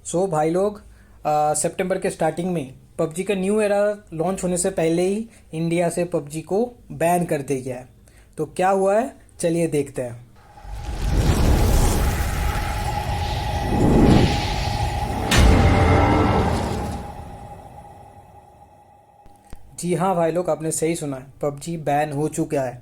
सो भाई लोग, सितंबर के स्टार्टिंग में पबजी का न्यू एरा लॉन्च होने से पहले ही इंडिया से पबजी को बैन कर दिया गया है। तो क्या हुआ है, चलिए देखते हैं। जी हाँ भाई लोग, आपने सही सुना है, पबजी बैन हो चुका है।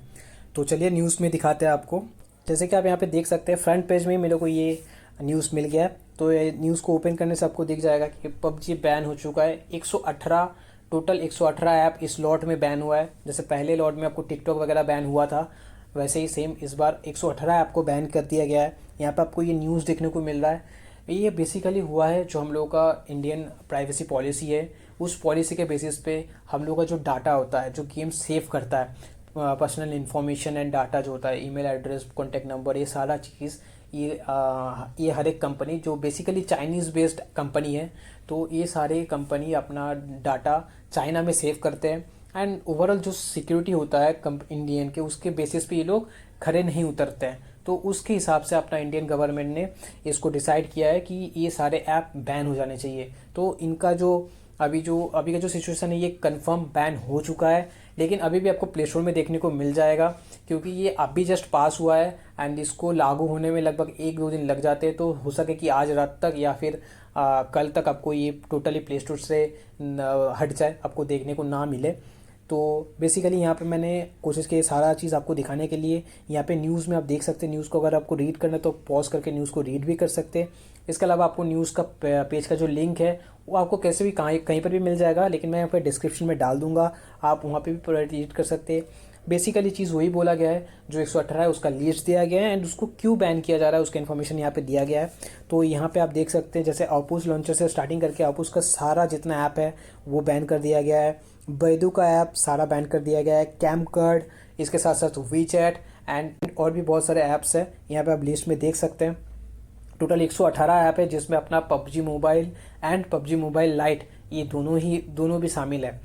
तो चलिए न्यूज़ में दिखाते हैं आपको। जैसे कि आप यहाँ पे देख सकते हैं, फ्रंट पेज में मेरे को ये न्यूज़ मिल गया है। तो ये न्यूज़ को ओपन करने से आपको दिख जाएगा कि पबजी बैन हो चुका है। 118 टोटल 118 ऐप इस लॉट में बैन हुआ है। जैसे पहले लॉट में आपको टिकटॉक वगैरह बैन हुआ था, वैसे ही सेम इस बार 118 ऐप को बैन कर दिया गया है। यहाँ पे आपको ये न्यूज़ देखने को मिल रहा है। ये बेसिकली हुआ है, जो हम लोगों का इंडियन प्राइवेसी पॉलिसी है, उस पॉलिसी के बेसिस पे हम लोग का जो डाटा होता है, जो गेम सेव करता है, पर्सनल इन्फॉर्मेशन एंड डाटा जो होता है, ईमेल एड्रेस, कॉन्टैक्ट नंबर, ये सारा चीज़, ये हर एक कंपनी जो बेसिकली चाइनीज़ बेस्ड कंपनी है, तो ये सारे कंपनी अपना डाटा चाइना में सेव करते हैं। एंड ओवरऑल जो सिक्योरिटी होता है इंडियन के, उसके बेसिस पे ये लोग खड़े नहीं उतरते हैं। तो उसके हिसाब से अपना इंडियन गवर्नमेंट ने इसको डिसाइड किया है कि ये सारे ऐप बैन हो जाने चाहिए। तो इनका जो अभी का जो सिचुएशन है, ये कंफर्म बैन हो चुका है। लेकिन अभी भी आपको प्ले स्टोर में देखने को मिल जाएगा, क्योंकि ये अभी जस्ट पास हुआ है एंड इसको लागू होने में लगभग 1-2 दिन लग जाते हैं। तो हो सके कि आज रात तक या फिर कल तक आपको ये टोटली प्ले स्टोर से हट जाए, आपको देखने को ना मिले। तो बेसिकली यहाँ पे मैंने कोशिश की सारा चीज़ आपको दिखाने के लिए। यहाँ पे न्यूज़ में आप देख सकते हैं, न्यूज़ को अगर आपको रीड करना है तो पॉज करके न्यूज़ को रीड भी कर सकते हैं। इसके अलावा आपको न्यूज़ का पेज का जो लिंक है, वो आपको कैसे भी कहीं कहीं पर भी मिल जाएगा, लेकिन मैं यहाँ पर डिस्क्रिप्शन में डाल दूंगा, आप वहाँ पर भी रीड कर सकते हैं। बेसिकली चीज़ वही बोला गया है, जो 118 है उसका लिस्ट दिया गया है एंड उसको क्यों बैन किया जा रहा है उसका इन्फॉर्मेशन यहाँ पे दिया गया है। तो यहाँ पे आप देख सकते हैं, जैसे आपूस लॉन्चर से स्टार्टिंग करके आपूस का सारा जितना ऐप है वो बैन कर दिया गया है। बैदू का ऐप सारा बैन कर दिया गया है। कैमकर्ड, इसके साथ साथ वी चैट एंड और भी बहुत सारे ऐप्स हैं, यहाँ पे आप लिस्ट में देख सकते हैं। टोटल 118 ऐप है, जिसमें अपना PUBG mobile and PUBG mobile light, ये दोनों भी शामिल है।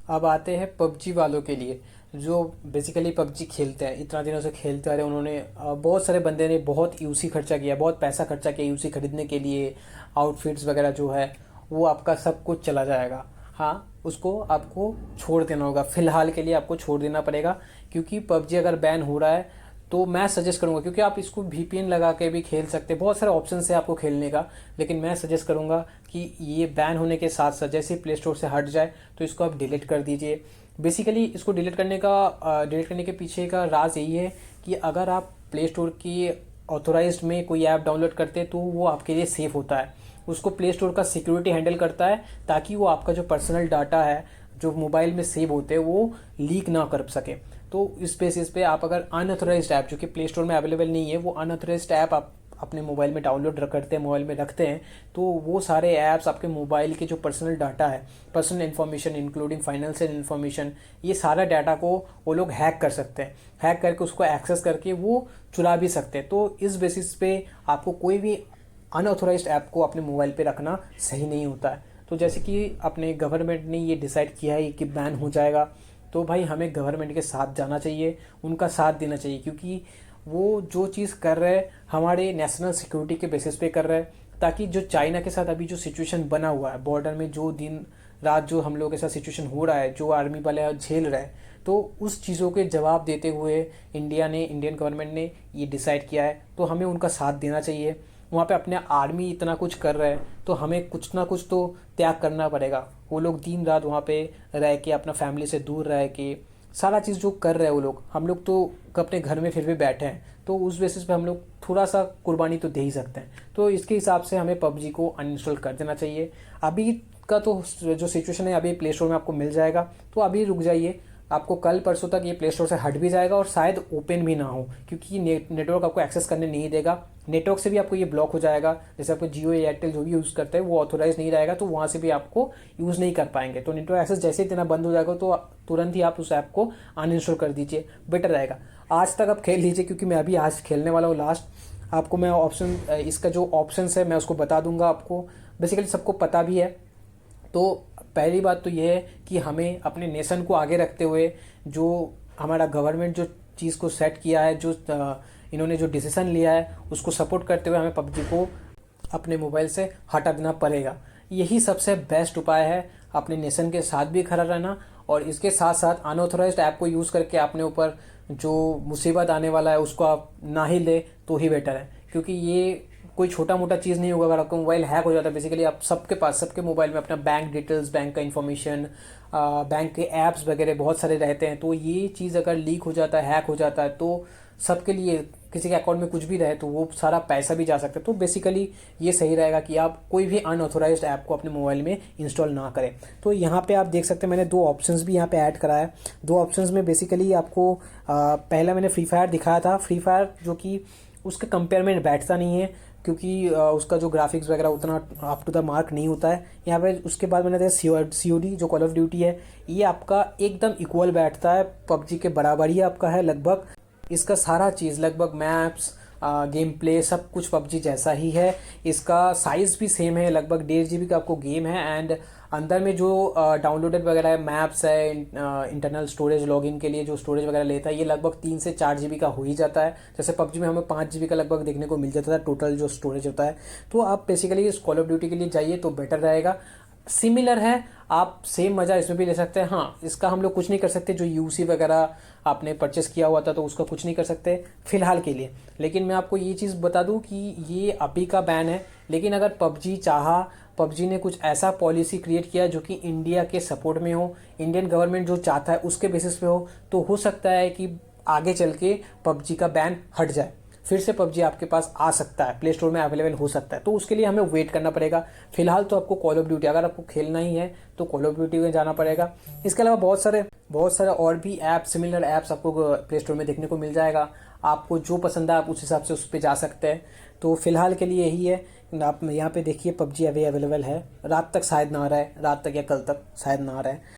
अब आते हैं पबजी वालों के लिए, जो बेसिकली पबजी खेलते हैं, इतना दिनों से खेलते आ रहे हैं। उन्होंने बहुत सारे बंदे ने बहुत यूसी खर्चा किया, बहुत पैसा खर्चा किया यूसी खरीदने के लिए। आउटफिट्स वगैरह जो है वो आपका सब कुछ चला जाएगा। हाँ, उसको आपको छोड़ देना होगा, फिलहाल के लिए आपको छोड़ देना पड़ेगा। क्योंकि पबजी अगर बैन हो रहा है तो मैं सजेस्ट करूंगा, क्योंकि आप इसको वीपीएन लगा के भी खेल सकते हैं, बहुत सारे ऑप्शन है आपको खेलने का। लेकिन मैं सजेस्ट करूंगा कि ये बैन होने के साथ साथ जैसे ही प्ले स्टोर से हट जाए तो इसको आप डिलीट कर दीजिए। बेसिकली इसको डिलीट करने के पीछे का राज यही है कि अगर आप प्ले स्टोर की ऑथोराइज्ड में कोई ऐप डाउनलोड करते हैं तो वो आपके लिए सेफ होता है। उसको प्ले स्टोर का सिक्योरिटी हैंडल करता है, ताकि वो आपका जो पर्सनल डाटा है जो मोबाइल में सेव होते हैं वो लीक ना कर सके। तो इस बेसिस पे आप अगर अनऑथोराइज्ड ऐप जो कि प्ले स्टोर में अवेलेबल नहीं है, वो अनऑथोराइज्ड ऐप आप अपने मोबाइल में डाउनलोड करते हैं, मोबाइल में रखते हैं, तो वो सारे ऐप्स आपके मोबाइल के जो पर्सनल डाटा है, personal information including financial information, ये सारा डाटा को वो लोग हैक कर सकते हैं। हैक करके उसको एक्सेस करके वो चुरा भी सकते हैं। तो इस बेसिस पे आपको कोई भी अनऑथोराइज्ड ऐप को अपने मोबाइल पे रखना सही नहीं होता है। तो जैसे कि अपने गवर्नमेंट ने ये डिसाइड किया है कि बैन हो जाएगा, तो भाई हमें गवर्नमेंट के साथ जाना चाहिए, उनका साथ देना चाहिए, क्योंकि वो जो चीज़ कर रहे हैं हमारे नेशनल सिक्योरिटी के बेसिस पे कर रहे हैं। ताकि जो चाइना के साथ अभी जो सिचुएशन बना हुआ है बॉर्डर में, जो दिन रात जो हम लोगों के साथ सिचुएशन हो रहा है, जो आर्मी वाले झेल रहे हैं, तो उस चीज़ों के जवाब देते हुए इंडियन गवर्नमेंट ने ये डिसाइड किया है। तो हमें उनका साथ देना चाहिए। वहाँ पे अपने आर्मी इतना कुछ कर रहा है, तो हमें कुछ ना कुछ तो त्याग करना पड़ेगा। वो लोग दिन रात वहाँ पे रह के, अपना फैमिली से दूर रह के सारा चीज़ जो कर रहे हैं वो लोग, हम लोग तो अपने घर में फिर भी बैठे हैं, तो उस बेसिस पे हम लोग थोड़ा सा कुर्बानी तो दे ही सकते हैं। तो इसके हिसाब से हमें पबजी को अनइंस्टॉल कर देना चाहिए। अभी का तो जो सिचुएशन है, अभी प्ले स्टोर में आपको मिल जाएगा, तो अभी रुक जाइए। आपको कल परसों तक ये प्ले स्टोर से हट भी जाएगा और शायद ओपन भी ना हो, क्योंकि नेटवर्क आपको एक्सेस करने नहीं देगा। नेटवर्क से भी आपको ये ब्लॉक हो जाएगा। जैसे आपको जियो या एयरटेल जो भी यूज़ करते हैं वो ऑथोराइज नहीं रहेगा, तो वहाँ से भी आपको यूज़ नहीं कर पाएंगे। तो नेटवर्क एक्सेस जैसे ही देना बंद हो जाएगा तो तुरंत ही आप उस ऐप को अनइंस्टॉल कर दीजिए, बेटर रहेगा। आज तक आप खेल लीजिए, क्योंकि मैं अभी आज खेलने वाला हूँ लास्ट। आपको मैं इसका जो ऑप्शन है मैं उसको बता दूंगा, आपको बेसिकली सबको पता भी है। तो पहली बात तो ये है कि हमें अपने नेशन को आगे रखते हुए, जो हमारा गवर्नमेंट जो चीज़ को सेट किया है, जो इन्होंने जो डिसीजन लिया है, उसको सपोर्ट करते हुए हमें पबजी को अपने मोबाइल से हटा देना पड़ेगा। यही सबसे बेस्ट उपाय है अपने नेशन के साथ भी खड़ा रहना, और इसके साथ साथ अनऑथोराइज्ड ऐप को यूज़ करके अपने ऊपर जो मुसीबत आने वाला है उसको आप ना ही ले तो ही बेटर है। क्योंकि ये कोई छोटा मोटा चीज़ नहीं होगा। अगर आपका मोबाइल हैक हो जाता है, बेसिकली आप सबके पास, सबके मोबाइल में अपना बैंक डिटेल्स, बैंक का इन्फॉर्मेशन, बैंक के ऐप्स वगैरह बहुत सारे रहते हैं, तो ये चीज़ अगर लीक हो जाता है, हैक हो जाता है, तो सबके लिए, किसी के अकाउंट में कुछ भी रहे तो वो सारा पैसा भी जा सकता है। तो बेसिकली ये सही रहेगा कि आप कोई भी अनऑथोराइज्ड ऐप को अपने मोबाइल में इंस्टॉल ना करें। तो यहाँ पे आप देख सकते हैं मैंने दो ऑप्शंस भी यहाँ पे ऐड करा है। दो ऑप्शंस में बेसिकली आपको पहला मैंने फ्री फायर दिखाया था। फ्री फायर जो कि उसके कंपेयर में बैठता नहीं है, क्योंकि उसका जो ग्राफिक्स वगैरह उतना अप टू द मार्क नहीं होता है यहाँ पे। उसके बाद मैंने देखा COD जो कॉल ऑफ ड्यूटी है, ये आपका एकदम इक्वल बैठता है, पबजी के बराबर ही आपका है लगभग। इसका सारा चीज़ लगभग मैप्स, गेम प्ले सब कुछ पबजी जैसा ही है। इसका साइज़ भी सेम है, लगभग 1.5 GB का आपको गेम है। एंड अंदर में जो डाउनलोडेड वगैरह है, मैप्स है, इंटरनल स्टोरेज लॉगिन के लिए जो स्टोरेज वगैरह लेता है, ये लगभग 3 से 4 GB का हो ही जाता है। जैसे पबजी में हमें 5 GB का लगभग देखने को मिल जाता था टोटल जो स्टोरेज होता है। तो आप बेसिकली इस कॉल ऑफ ड्यूटी के लिए जाइए तो बेटर रहेगा। सिमिलर है, आप सेम मज़ा इसमें भी ले सकते हैं। हाँ, इसका हम लोग कुछ नहीं कर सकते, जो यूसी वगैरह आपने परचेस किया हुआ था तो उसका कुछ नहीं कर सकते फिलहाल के लिए। लेकिन मैं आपको ये चीज़ बता दूं कि ये अभी का बैन है, लेकिन अगर पबजी चाहा, पबजी ने कुछ ऐसा पॉलिसी क्रिएट किया जो कि इंडिया के सपोर्ट में हो, इंडियन गवर्नमेंट जो चाहता है उसके बेसिस पे हो, तो हो सकता है कि आगे चल के पबजी का बैन हट जाए, फिर से पबजी आपके पास आ सकता है, प्ले स्टोर में अवेलेबल हो सकता है। तो उसके लिए हमें वेट करना पड़ेगा। फिलहाल तो आपको कॉल ऑफ ड्यूटी, अगर आपको खेलना ही है तो कॉल ऑफ ड्यूटी में जाना पड़ेगा। इसके अलावा बहुत सारे और भी ऐप, सिमिलर ऐप्स आपको प्ले स्टोर में देखने को मिल जाएगा। आपको जो पसंद है आप उस हिसाब से उस पर जा सकते हैं। तो फिलहाल के लिए यही है। आप यहाँ पे देखिए पबजी अभी अवेलेबल है, रात तक शायद ना आ रहा है, रात तक या कल तक शायद ना आ रहा है।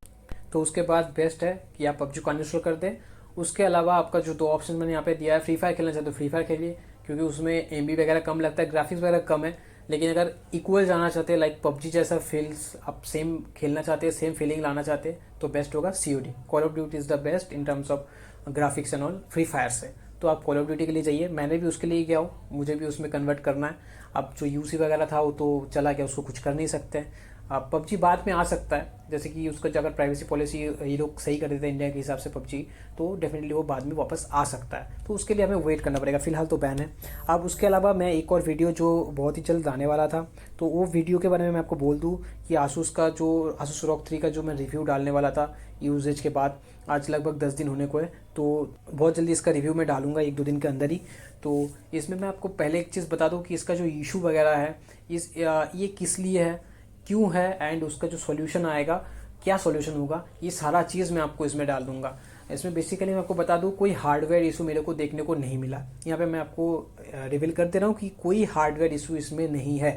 तो उसके बाद बेस्ट है कि आप पबजी को अनइंस्टॉल कर दें। उसके अलावा आपका जो दो ऑप्शन मैंने यहाँ पे दिया है, फ्री फायर खेलना चाहते हो फ्री फायर खेलिए, क्योंकि उसमें MB वगैरह कम लगता है, ग्राफिक्स वगैरह कम है। लेकिन अगर इक्वल जाना चाहते हैं, लाइक पबजी जैसा फील्स आप सेम खेलना चाहते हैं, सेम फीलिंग लाना चाहते हैं, तो बेस्ट होगा COD। Call of duty is the best in terms of graphics and all free fire से। तो आप कॉल ऑफ ड्यूटी के लिए जाइए, मैंने भी उसके लिए गया हूँ, मुझे भी उसमें कन्वर्ट करना है। अब जो यूसी वगैरह था वो तो चला गया, उसको कुछ कर नहीं सकते। अब पबजी बाद में आ सकता है, जैसे कि उसका अगर प्राइवेसी पॉलिसी ये लोग सही कर देते हैं इंडिया के हिसाब से पबजी, तो डेफिनेटली वो बाद में वापस आ सकता है। तो उसके लिए हमें वेट करना पड़ेगा, फिलहाल तो बैन है। अब उसके अलावा मैं एक और वीडियो जो बहुत ही जल्द आने वाला था, तो वो वीडियो के बारे में मैं आपको बोल दूँ कि आसूस का जो आसूस ROG 3 का जो मैं रिव्यू डालने वाला था यूजेज के बाद, आज लगभग 10 दिन होने को है, तो बहुत जल्दी इसका रिव्यू मैं डालूंगा 1-2 दिन के अंदर ही। तो इसमें मैं आपको पहले एक चीज़ बता दूं कि इसका जो इशू वगैरह है, ये किस लिए है, क्यों है, एंड उसका जो सॉल्यूशन आएगा, क्या सॉल्यूशन होगा, ये सारा चीज़ मैं आपको इसमें डाल दूंगा। इसमें बेसिकली मैं आपको बता दूं, कोई हार्डवेयर इशू मेरे को देखने को नहीं मिला। यहाँ पे मैं आपको रिवील कर दे रहा हूँ कि कोई हार्डवेयर इशू इसमें नहीं है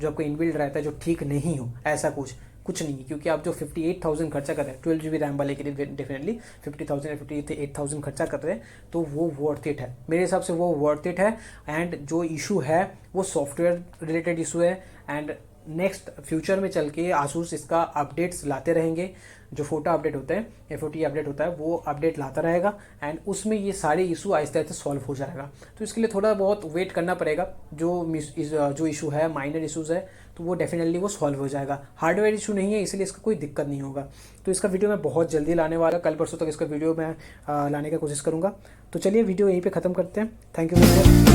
जो आपको इनबिल्ड रहता है जो ठीक नहीं हो, ऐसा कुछ नहीं है। क्योंकि आप जो 58,000 खर्चा कर रहे हैं 12 GB रैम वाले के लिए, डेफिनेटली 50,000 या 58,000 खर्चा कर रहे हैं, तो वो वर्थ इट है, मेरे हिसाब से वो वर्थ इट है। एंड जो इशू है वो सॉफ्टवेयर रिलेटेड इशू है। एंड नेक्स्ट फ्यूचर में चल के आसूस इसका अपडेट्स लाते रहेंगे, जो फोटो अपडेट होते हैं, FOT अपडेट होता है, वो अपडेट लाता रहेगा, एंड उसमें ये सारे इशू आहिस्ते आहिस्ते सॉल्व हो जाएगा। तो इसके लिए थोड़ा बहुत वेट करना पड़ेगा। जो इशू है, माइनर इशूज़ है, तो वो डेफिनेटली वो सॉल्व हो जाएगा। हार्डवेयर इशू नहीं है, इसलिए इसका कोई दिक्कत नहीं होगा। तो इसका वीडियो मैं बहुत जल्दी लाने वाला, कल परसों तक इसका वीडियो मैं लाने का कोशिश करूँगा। तो चलिए वीडियो यहीं पर ख़त्म करते हैं। Thank you very much.